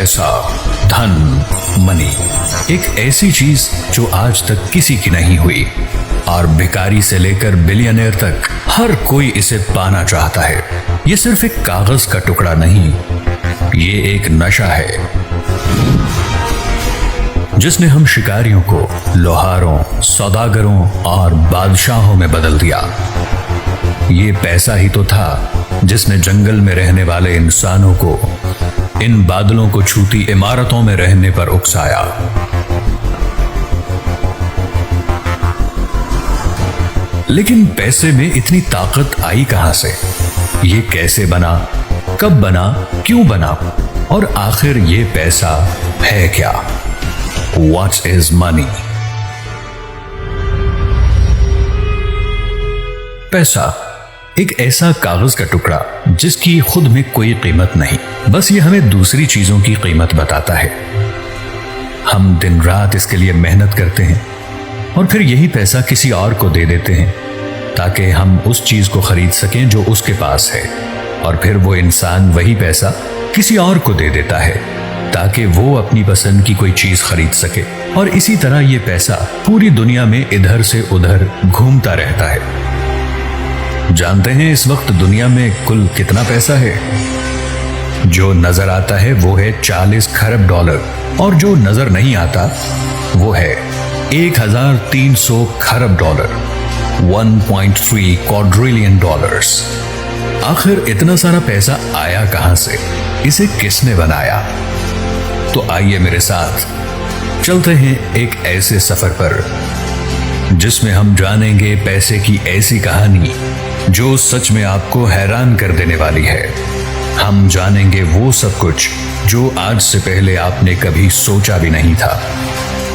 पैसा, धन, मनी, एक ऐसी चीज जो आज तक किसी की नहीं हुई और भिखारी से लेकर बिलियनर तक हर कोई इसे पाना चाहता है। ये सिर्फ एक कागज का टुकड़ा नहीं, ये एक नशा है जिसने हम शिकारियों को लोहारों, सौदागरों और बादशाहों में बदल दिया। ये पैसा ही तो था जिसने जंगल में रहने वाले इंसानों को इन बादलों को छूती इमारतों में रहने पर उकसाया। लेकिन पैसे में इतनी ताकत आई कहां से? ये कैसे बना, कब बना, क्यों बना और आखिर ये पैसा है क्या? What is money? पैसा एक ऐसा कागज का टुकड़ा जिसकी खुद में कोई कीमत नहीं, बस ये हमें दूसरी चीजों की कीमत बताता है। हम दिन रात इसके लिए मेहनत करते हैं और फिर यही पैसा किसी और को दे देते हैं ताकि हम उस चीज को खरीद सकें जो उसके पास है, और फिर वो इंसान वही पैसा किसी और को दे देता है ताकि वो अपनी पसंद की कोई चीज खरीद सके। और इसी तरह ये पैसा पूरी दुनिया में इधर से उधर घूमता रहता है। जानते हैं इस वक्त दुनिया में कुल कितना पैसा है? जो नजर आता है वो है 40 खरब डॉलर, और जो नजर नहीं आता वो है 1300 खरब डॉलर, 1.3 क्वाड्रिलियन डॉलर्स। आखिर इतना सारा पैसा आया कहां से? इसे किसने बनाया? तो आइए मेरे साथ चलते हैं एक ऐसे सफर पर जिसमें हम जानेंगे पैसे की ऐसी कहानी जो सच में आपको हैरान कर देने वाली है। हम जानेंगे वो सब कुछ जो आज से पहले आपने कभी सोचा भी नहीं था।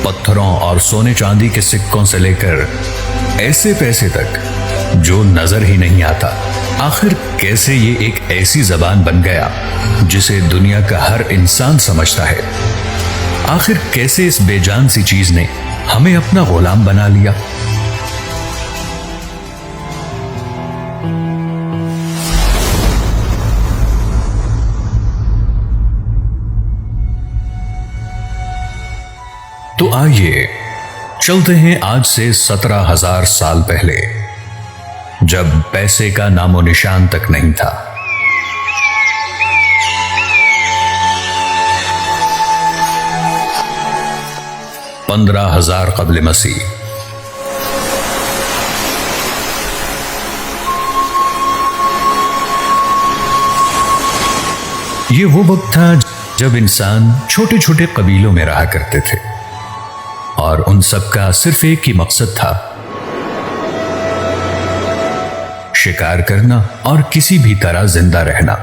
पत्थरों और सोने चांदी के सिक्कों से लेकर ऐसे पैसे तक जो नजर ही नहीं आता। आखिर कैसे ये एक ऐसी जबान बन गया जिसे दुनिया का हर इंसान समझता है? आखिर कैसे इस बेजान सी चीज ने हमें अपना गुलाम बना लिया? तो आइए चलते हैं आज से 17,000 साल पहले, जब पैसे का नामो निशान तक नहीं था। पंद्रह 15,000 क़ब्ल मसीह। ये वो वक्त था जब इंसान छोटे छोटे कबीलों में रहा करते थे और उन सबका सिर्फ एक ही मकसद था, शिकार करना और किसी भी तरह जिंदा रहना।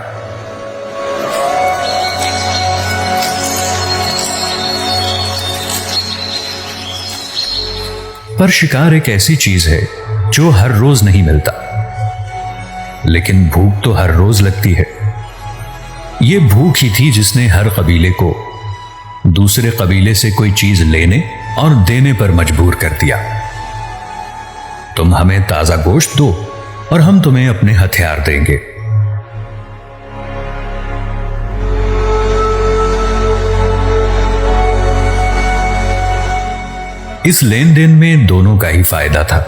पर शिकार एक ऐसी चीज है जो हर रोज नहीं मिलता, लेकिन भूख तो हर रोज लगती है। यह भूख ही थी जिसने हर कबीले को दूसरे कबीले से कोई चीज लेने और देने पर मजबूर कर दिया। तुम हमें ताजा गोश्त दो और हम तुम्हें अपने हथियार देंगे। इस लेन देन में दोनों का ही फायदा था,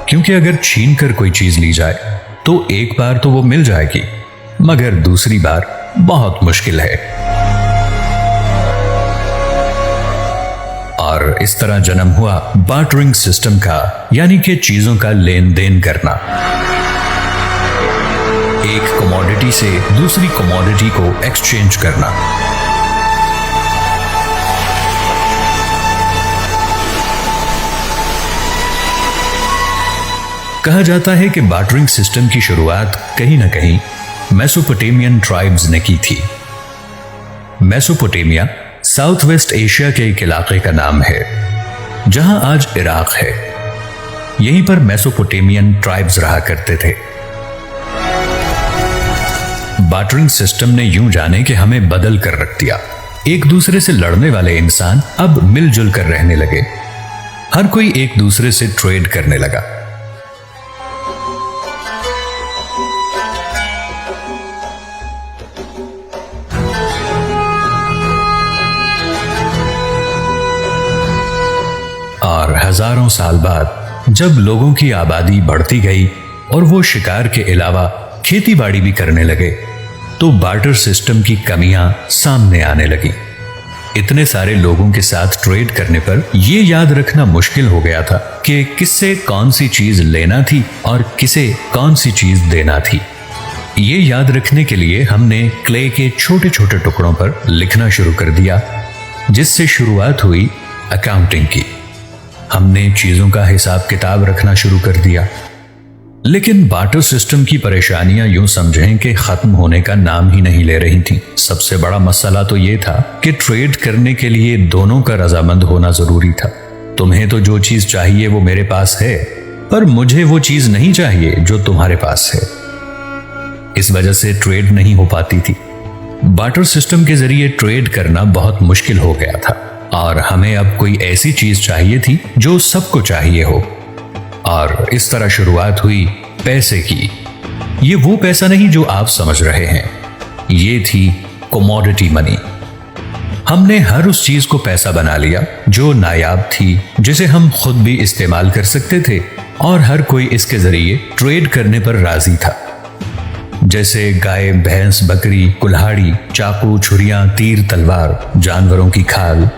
क्योंकि अगर छीन कर कोई चीज ली जाए तो एक बार तो वो मिल जाएगी, मगर दूसरी बार बहुत मुश्किल है। और इस तरह जन्म हुआ बार्टरिंग सिस्टम का, यानी कि चीजों का लेन देन करना। एक कमोडिटी से दूसरी कमोडिटी को एक्सचेंज करना। कहा जाता है कि बार्टरिंग सिस्टम की शुरुआत कहीं ना कहीं मेसोपोटामियन ट्राइब्स ने की थी। मेसोपोटामिया साउथ वेस्ट एशिया के एक इलाके का नाम है जहां आज इराक है। यहीं पर मेसोपोटामियन ट्राइब्स रहा करते थे। बार्टरिंग सिस्टम ने यूं जाने कि हमें बदल कर रख दिया। एक दूसरे से लड़ने वाले इंसान अब मिलजुल कर रहने लगे। हर कोई एक दूसरे से ट्रेड करने लगा। हजारों साल बाद जब लोगों की आबादी बढ़ती गई और वो शिकार के अलावा खेती बाड़ी भी करने लगे, तो बार्टर सिस्टम की कमियां सामने आने लगी। इतने सारे लोगों के साथ ट्रेड करने पर यह याद रखना मुश्किल हो गया था कि किससे कौन सी चीज लेना थी और किसे कौन सी चीज देना थी। ये याद रखने के लिए हमने क्ले के छोटे छोटे टुकड़ों पर लिखना शुरू कर दिया, जिससे शुरुआत हुई अकाउंटिंग की। हमने चीजों का हिसाब किताब रखना शुरू कर दिया। लेकिन बार्टर सिस्टम की परेशानियां यूं समझें कि खत्म होने का नाम ही नहीं ले रही थी। सबसे बड़ा मसला तो यह था कि ट्रेड करने के लिए दोनों का रजामंद होना जरूरी था। तुम्हें तो जो चीज चाहिए वो मेरे पास है, पर मुझे वो चीज नहीं चाहिए जो तुम्हारे पास है। इस वजह से ट्रेड नहीं हो पाती थी। बार्टर सिस्टम के जरिए ट्रेड करना बहुत मुश्किल हो गया था और हमें अब कोई ऐसी चीज चाहिए थी जो सबको चाहिए हो। और इस तरह शुरुआत हुई पैसे की। ये वो पैसा नहीं जो आप समझ रहे हैं, ये थी कमोडिटी मनी। हमने हर उस चीज को पैसा बना लिया जो नायाब थी, जिसे हम खुद भी इस्तेमाल कर सकते थे और हर कोई इसके जरिए ट्रेड करने पर राजी था। जैसे गाय, भैंस, बकरी, कुल्हाड़ी, चाकू, छुरियां, तीर, तलवार, जानवरों की खाल,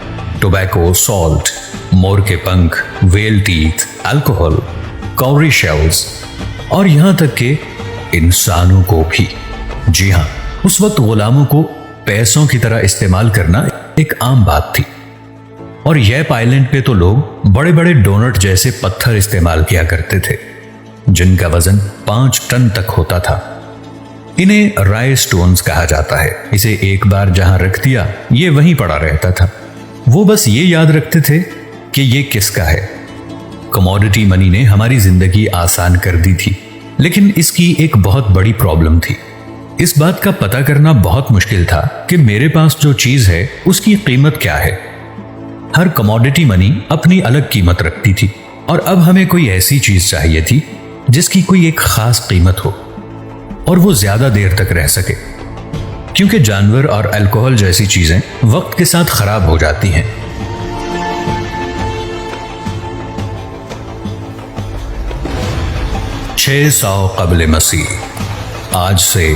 टोबैको, सॉल्ट, मोर के पंख, वेल टीथ, अल्कोहल, कौरी शेल्स और यहां तक के इंसानों को भी। जी हां, उस वक्त गुलामों को पैसों की तरह इस्तेमाल करना एक आम बात थी। और यह आइलैंड पे तो लोग बड़े बड़े डोनट जैसे पत्थर इस्तेमाल किया करते थे, जिनका वजन 5 टन तक होता था। इन्हें राय स्टोन्स कहा जाता है। इसे एक बार जहां रख दिया, ये वहीं पड़ा रहता था। वो बस ये याद रखते थे कि ये किसका है। कमोडिटी मनी ने हमारी जिंदगी आसान कर दी थी, लेकिन इसकी एक बहुत बड़ी प्रॉब्लम थी। इस बात का पता करना बहुत मुश्किल था कि मेरे पास जो चीज है उसकी कीमत क्या है। हर कमोडिटी मनी अपनी अलग कीमत रखती थी और अब हमें कोई ऐसी चीज चाहिए थी जिसकी कोई एक खास कीमत हो और वो ज्यादा देर तक रह सके, क्योंकि जानवर और अल्कोहल जैसी चीजें वक्त के साथ खराब हो जाती हैं। सौ कबले मसीह, आज से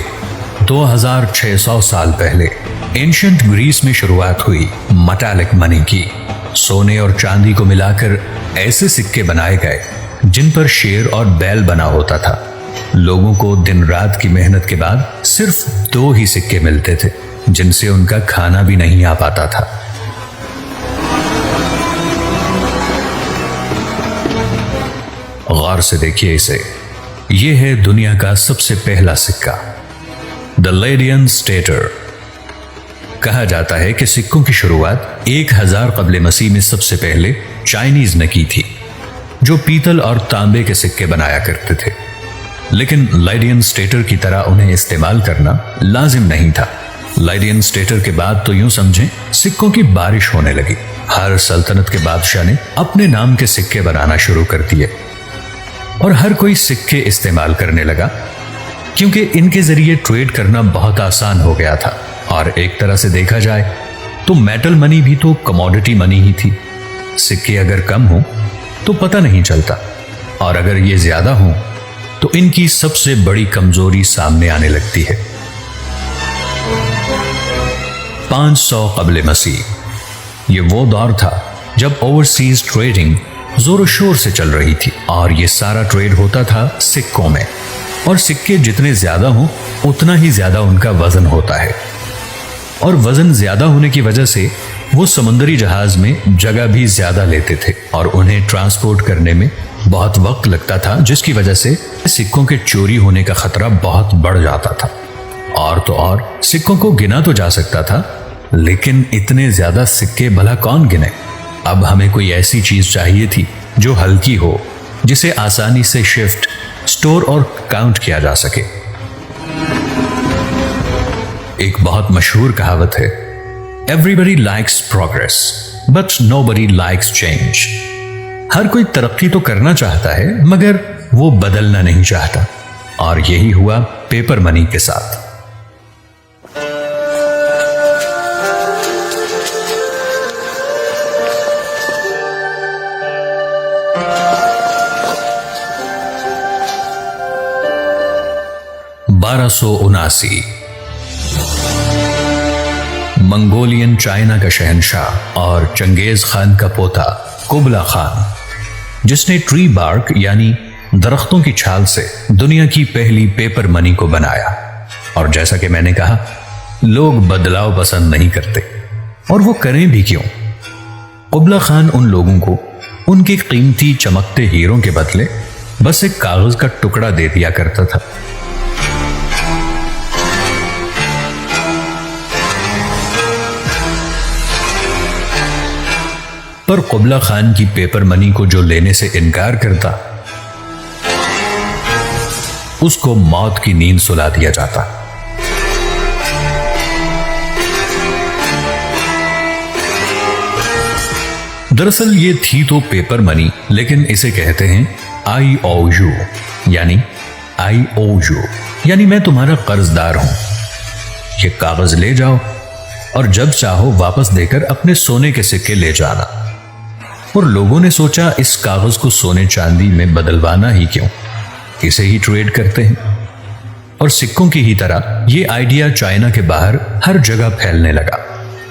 2600 साल पहले एंशिएंट ग्रीस में शुरुआत हुई मेटालिक मनी की। सोने और चांदी को मिलाकर ऐसे सिक्के बनाए गए जिन पर शेर और बैल बना होता था। लोगों को दिन रात की मेहनत के बाद सिर्फ 2 ही सिक्के मिलते थे, जिनसे उनका खाना भी नहीं आ पाता था। गौर से देखिए इसे। यह है दुनिया का सबसे पहला सिक्का, द लेडियन स्टेटर। कहा जाता है कि सिक्कों की शुरुआत 1000 कबले मसीह में सबसे पहले चाइनीज ने की थी, जो पीतल और तांबे के सिक्के बनाया करते थे। लेकिन लेडियन स्टेटर की तरह उन्हें इस्तेमाल करना लाजिम नहीं था। लेडियन स्टेटर के बाद तो यूं समझें सिक्कों की बारिश होने लगी। हर सल्तनत के बादशाह ने अपने नाम के सिक्के बनाना शुरू कर दिए और हर कोई सिक्के इस्तेमाल करने लगा, क्योंकि इनके जरिए ट्रेड करना बहुत आसान हो गया था। और एक तरह से देखा जाए तो मेटल मनी भी तो कमोडिटी मनी ही थी। सिक्के अगर कम हो तो पता नहीं चलता, और अगर ये ज्यादा हो तो इनकी सबसे बड़ी कमजोरी सामने आने लगती है। 500 कबले मसीह, ये वो दौर था जब ओवरसीज ट्रेडिंग जोरों शोर से चल रही थी और ये सारा ट्रेड होता था सिक्कों में। और सिक्के जितने ज्यादा हों उतना ही ज्यादा उनका वजन होता है, और वजन ज्यादा होने की वजह से वो समुद्री जहाज में जगह भी ज्यादा लेते थे और उन्हें ट्रांसपोर्ट करने में बहुत वक्त लगता था, जिसकी वजह से सिक्कों के चोरी होने का खतरा बहुत बढ़ जाता था। और तो और सिक्कों को गिना तो जा सकता था, लेकिन इतने ज्यादा सिक्के भला कौन गिने। अब हमें कोई ऐसी चीज चाहिए थी जो हल्की हो, जिसे आसानी से शिफ्ट, स्टोर और काउंट किया जा सके। एक बहुत मशहूर कहावत है, everybody likes progress but nobody likes change. हर कोई तरक्की तो करना चाहता है, मगर वो बदलना नहीं चाहता। और यही हुआ पेपर मनी के साथ। 1879। मंगोलियन चाइना का शहंशाह और चंगेज खान का पोता कुबला खान, जिसने ट्री बार्क यानी दरख्तों की छाल से दुनिया की पहली पेपर मनी को बनाया। और जैसा कि मैंने कहा, लोग बदलाव पसंद नहीं करते, और वो करें भी क्यों। कुबला खान उन लोगों को उनके कीमती चमकते हीरों के बदले बस एक कागज का टुकड़ा दे दिया करता था। पर कुबला खान की पेपर मनी को जो लेने से इनकार करता, उसको मौत की नींद सुला दिया जाता। दरअसल ये थी तो पेपर मनी, लेकिन इसे कहते हैं IOU, यानी IOU यानी मैं तुम्हारा कर्जदार हूं। ये कागज ले जाओ और जब चाहो वापस देकर अपने सोने के सिक्के ले जाना। और लोगों ने सोचा, इस कागज को सोने चांदी में बदलवाना ही क्यों, इसे ही ट्रेड करते हैं। और सिक्कों की ही तरह ये आइडिया चाइना के बाहर हर जगह फैलने लगा,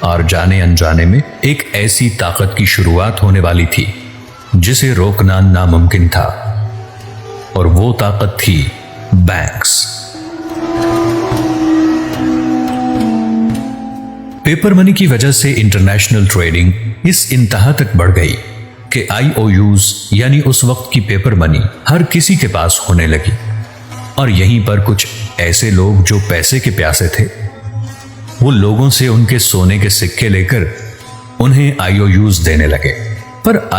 और जाने अनजाने में एक ऐसी ताकत की शुरुआत होने वाली थी जिसे रोकना नामुमकिन था, और वो ताकत थी बैंक्स। पेपर मनी की वजह से इंटरनेशनल ट्रेडिंग इस इंतहा तक बढ़ गई कि IOUs यानी उस वक्त की पेपर मनी हर किसी के पास होने लगी। और यहीं पर कुछ ऐसे लोग जो पैसे के प्यासे थे, वो लोगों से उनके सोने के सिक्के लेकर उन्हें IOUs देने लगे। पर